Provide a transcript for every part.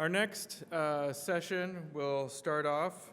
Our next session will start off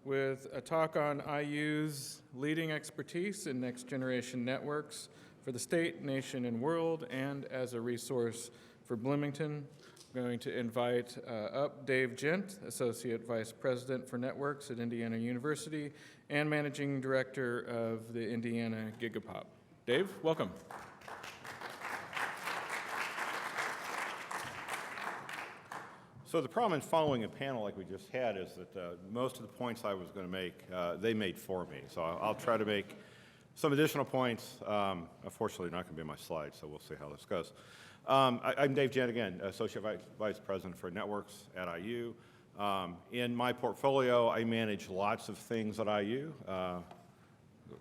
with a talk on IU's leading expertise in next-generation networks for the state, nation, and world, and as a resource for Bloomington. I'm going to invite up Dave Jent, Associate Vice President for Networks at Indiana University and Managing Director of the Indiana GigaPOP. Dave, welcome. So the problem in following a panel like we just had is that most of the points I was going to make, they made for me. So I'll try to make some additional points. Unfortunately, not going to be on my slides, so we'll see how this goes. I'm Dave Jent again, Associate Vice President for Networks at IU. In my portfolio, I manage lots of things at IU. I'll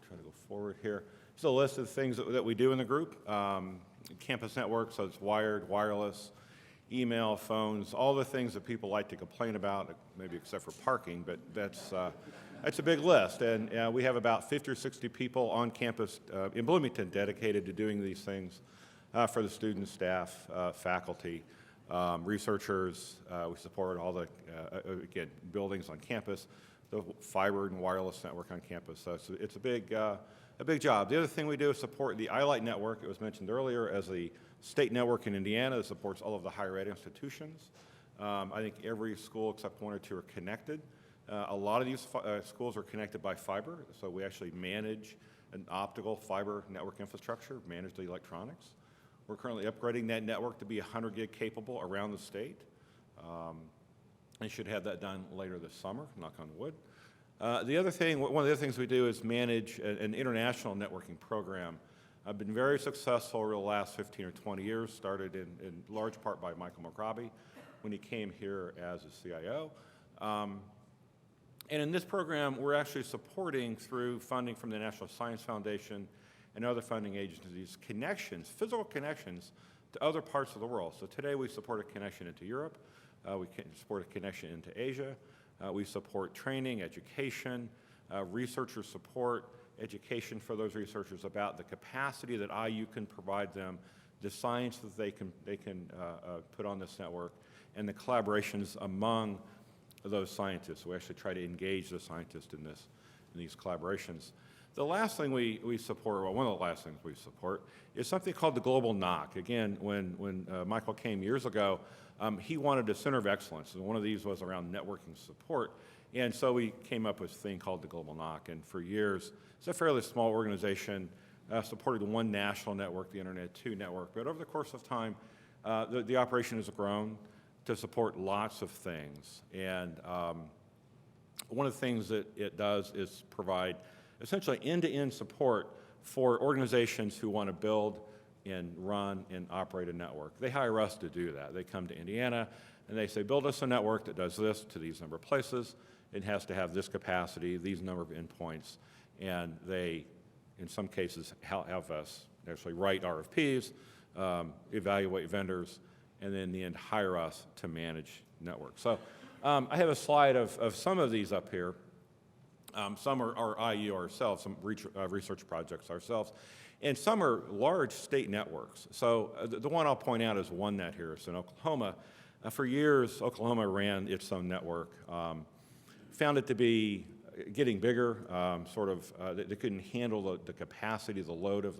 try to go forward here. It's a list of things that we do in the group. Campus networks, so it's wired, wireless, email, phones, all the things that people like to complain about, maybe except for parking, but that's a big list. And we have about 50 or 60 people on campus in Bloomington dedicated to doing these things for the students, staff, faculty, researchers. We support all the, again, buildings on campus, the fiber and wireless network on campus. So it's a big job. The other thing we do is support the ILITE network. It was mentioned earlier as the state network in Indiana that supports all of the higher ed institutions. I think every school except one or two are connected. A lot of these schools are connected by fiber, so we actually manage an optical fiber network infrastructure, manage the electronics. We're currently upgrading that network to be 100 gig capable around the state. I should have that done later this summer, knock on wood. The other thing, one of the other things we do is manage an international networking program. I've been very successful over the last 15 or 20 years, started in large part by Michael McRobbie when he came here as a CIO. And in this program, we're actually supporting through funding from the National Science Foundation and other funding agencies connections, physical connections to other parts of the world. So today we support a connection into Europe, we can support a connection into Asia, we support training, education, researcher support, education for those researchers about the capacity that IU can provide them, the science that they can put on this network, and the collaborations among those scientists. We actually try to engage the scientists in these collaborations. The last thing we support, well, one of the last things we support, is something called the Global NOC. Again, when Michael came years ago, he wanted a center of excellence, and one of these was around networking support. And so we came up with a thing called the Global NOC, and for years, it's a fairly small organization, supported one national network, the Internet 2 network, but over the course of time, the operation has grown to support lots of things. And one of the things that it does is provide essentially end-to-end support for organizations who want to build and run and operate a network. They hire us to do that. They come to Indiana and they say, build us a network that does this to these number of places. It has to have this capacity, these number of endpoints, and they, in some cases, have us actually write RFPs, evaluate vendors, and then in the end hire us to manage networks. So I have a slide of some of these up here. Some are IU ourselves, some research projects ourselves, and some are large state networks. So the one I'll point out is OneNet here. It's in Oklahoma. For years, Oklahoma ran its own network. Found it to be getting bigger, they couldn't handle the capacity, the load of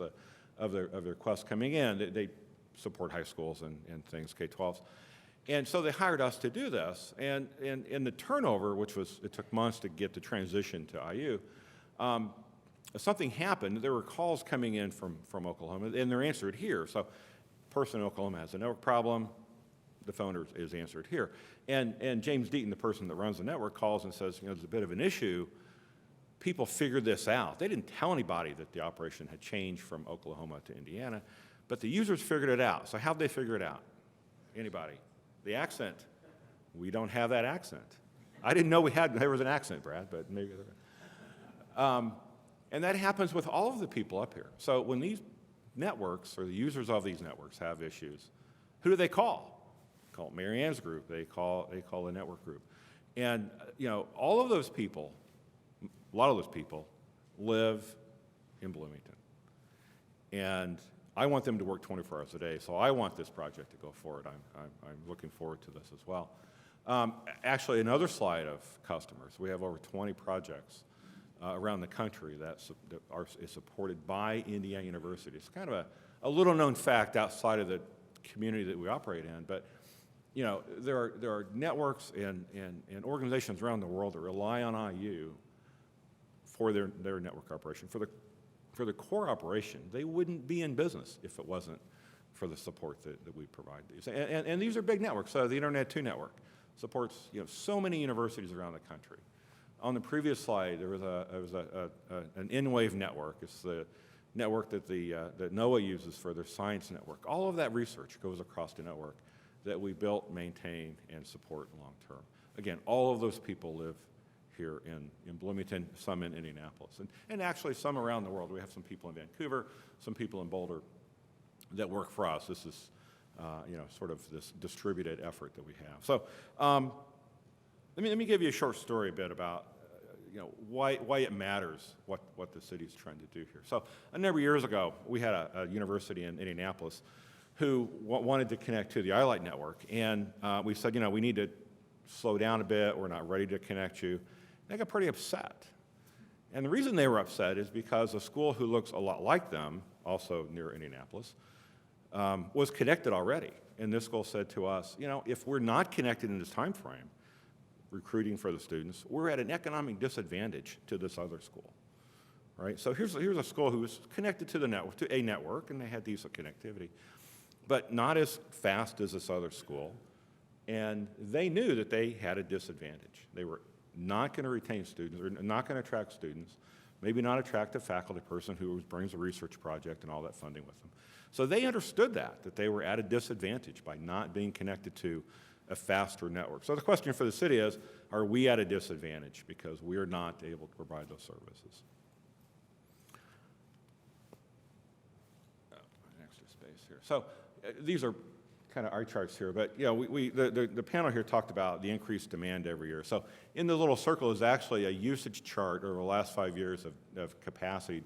the requests coming in. They support high schools and things, K-12s. And so they hired us to do this. And in the turnover, it took months to get the transition to IU, something happened. There were calls coming in from Oklahoma, and they're answered here. So a person in Oklahoma has a network problem, the phone is answered here. And James Deaton, the person that runs the network, calls and says, there's a bit of an issue. People figured this out. They didn't tell anybody that the operation had changed from Oklahoma to Indiana, but the users figured it out. So how'd they figure it out? Anybody? The accent. We don't have that accent. I didn't know there was an accent, Brad, but maybe there. And that happens with all of the people up here. So when these networks, or the users of these networks, have issues, who do they call? Call Marianne's group. They call the network group, and all of those people, a lot of those people, live in Bloomington, and I want them to work 24 hours a day, so I want this project to go forward. I'm looking forward to this as well. Actually, another slide of customers. We have over 20 projects around the country that is supported by Indiana University. It's kind of a little-known fact outside of the community that we operate in, but you know, there are networks and organizations around the world that rely on IU for their network operation. For the core operation, they wouldn't be in business if it wasn't for the support that we provide these. And these are big networks. So the Internet 2 network supports, you know, so many universities around the country. On the previous slide, there was an N-Wave network. It's the network that that NOAA uses for their science network. All of that research goes across the network that we built, maintain, and support long term. Again, all of those people live here in Bloomington, some in Indianapolis, and actually some around the world. We have some people in Vancouver, some people in Boulder that work for us. This is, you know, sort of this distributed effort that we have. So let me give you a short story a bit about you know, why it matters what the city's trying to do here. So a number of years ago, we had a university in Indianapolis who wanted to connect to the iLight network, and we said, you know, we need to slow down a bit. We're not ready to connect you. They got pretty upset. And the reason they were upset is because a school who looks a lot like them, also near Indianapolis, was connected already. And this school said to us, you know, if we're not connected in this time frame, recruiting for the students, we're at an economic disadvantage to this other school, right? So here's a school who was connected to a network, and they had decent connectivity, but not as fast as this other school. And they knew that they had a disadvantage. They were not going to retain students, or not going to attract students, maybe not attract a faculty person who brings a research project and all that funding with them. So they understood that they were at a disadvantage by not being connected to a faster network. So the question for the city is, are we at a disadvantage because we are not able to provide those services? Extra space here. So these are kind of eye charts here, but you know, the panel here talked about the increased demand every year. So in the little circle is actually a usage chart over the last 5 years of capacity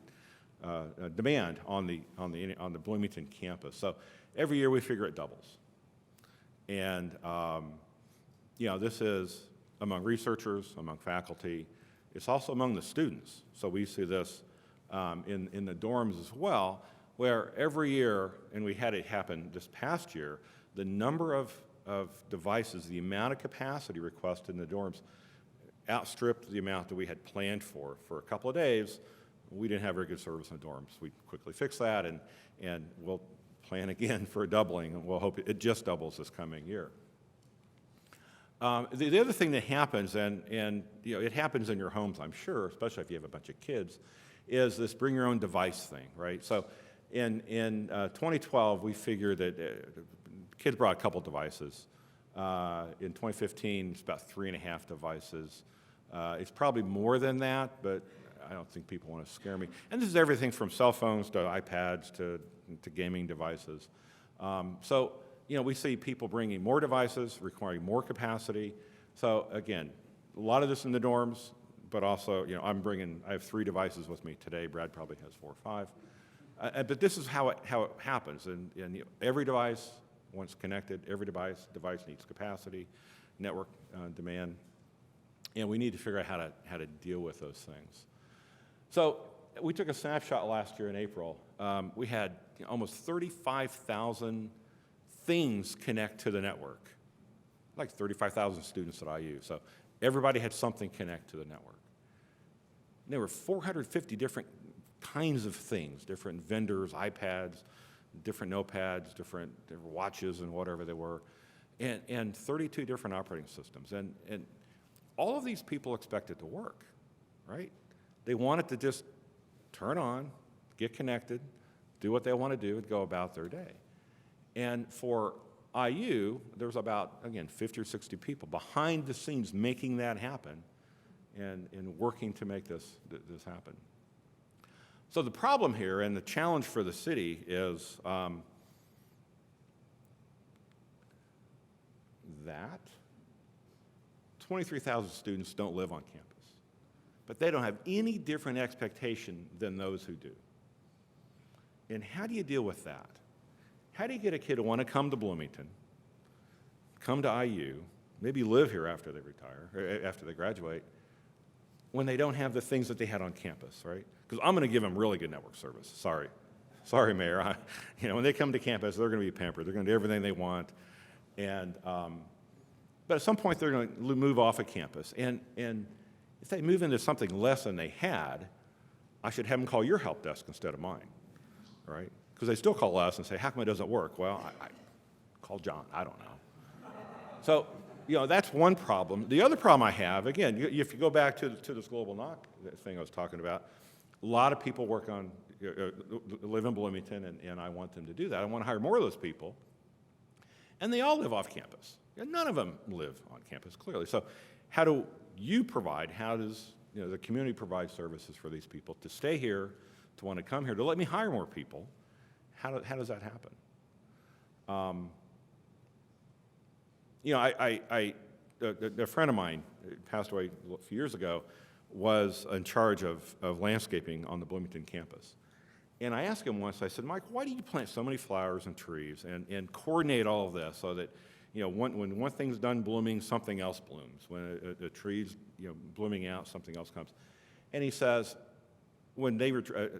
demand on the Bloomington campus. So every year we figure it doubles. And you know, this is among researchers, among faculty. It's also among the students. So we see this in the dorms as well, where every year, and we had it happen this past year, the number of devices, the amount of capacity requested in the dorms outstripped the amount that we had planned for a couple of days. We didn't have very good service in the dorms. We quickly fixed that, and we'll plan again for a doubling, and we'll hope it just doubles this coming year. The other thing that happens, and you know, it happens in your homes, I'm sure, especially if you have a bunch of kids, is this bring your own device thing, right? So in 2012, we figured that kids brought a couple devices. In 2015, it's about 3.5 devices. It's probably more than that, but I don't think people want to scare me. And this is everything from cell phones to iPads to gaming devices. So, you know, we see people bringing more devices, requiring more capacity. So again, a lot of this in the dorms, but also, you know, I have 3 devices with me today. Brad probably has 4 or 5. But this is how it happens. And you know, every device, once connected, every device needs capacity, network demand, and we need to figure out how to deal with those things. So we took a snapshot last year in April. We had almost 35,000 things connect to the network, like 35,000 students at IU. So everybody had something connect to the network. And there were 450 different kinds of things, different vendors, iPads, different notepads, different watches and whatever they were, and 32 different operating systems. And all of these people expect it to work, right? They want it to just turn on, get connected, do what they want to do, and go about their day. And for IU, there's about, again, 50 or 60 people behind the scenes making that happen and working to make this happen. So the problem here and the challenge for the city is that 23,000 students don't live on campus, but they don't have any different expectation than those who do. And how do you deal with that? How do you get a kid to want to come to Bloomington, come to IU, maybe live here after they retire, or after they graduate, when they don't have the things that they had on campus, right? Because I'm going to give them really good network service. Sorry, Mayor. When they come to campus, they're going to be pampered. They're going to do everything they want. And but at some point, they're going to move off of campus. And if they move into something less than they had, I should have them call your help desk instead of mine, right? Because they still call us and say, how come it doesn't work? Well, I call John. I don't know. So, that's one problem. The other problem I have, again, if you go back to this global knock thing I was talking about, a lot of people live in Bloomington, and I want them to do that. I want to hire more of those people. And they all live off campus. And none of them live on campus, clearly. So how do you provide, how does the community provide services for these people to stay here, to want to come here, to let me hire more people? How does that happen? A friend of mine passed away a few years ago, was in charge of landscaping on the Bloomington campus. And I asked him once, I said, Mike, why do you plant so many flowers and trees and coordinate all of this so that, when one thing's done blooming, something else blooms. When a tree's blooming out, something else comes. And he says, when they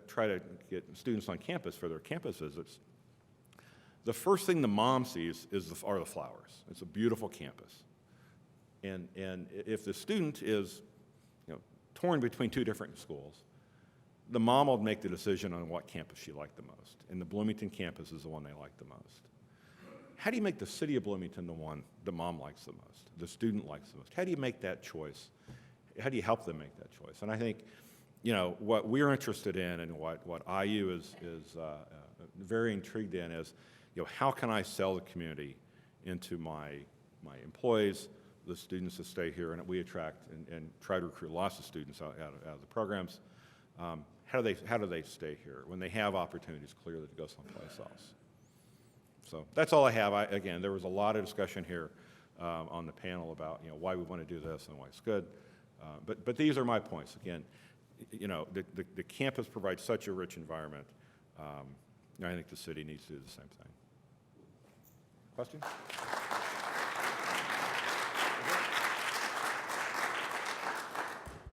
try to get students on campus for their campus visits, the first thing the mom sees are the flowers. It's a beautiful campus. And if the student is torn between two different schools, the mom will make the decision on what campus she liked the most. And the Bloomington campus is the one they like the most. How do you make the city of Bloomington the one the mom likes the most, the student likes the most? How do you make that choice? How do you help them make that choice? And I think, what we're interested in and what IU is very intrigued in is, how can I sell the community into my employees, the students that stay here, and we attract and try to recruit lots of students out of the programs. How do they stay here when they have opportunities clearly to go someplace else? So that's all I have. Again, there was a lot of discussion here on the panel about why we want to do this and why it's good. But these are my points. Again, the campus provides such a rich environment. I think the city needs to do the same thing. Question?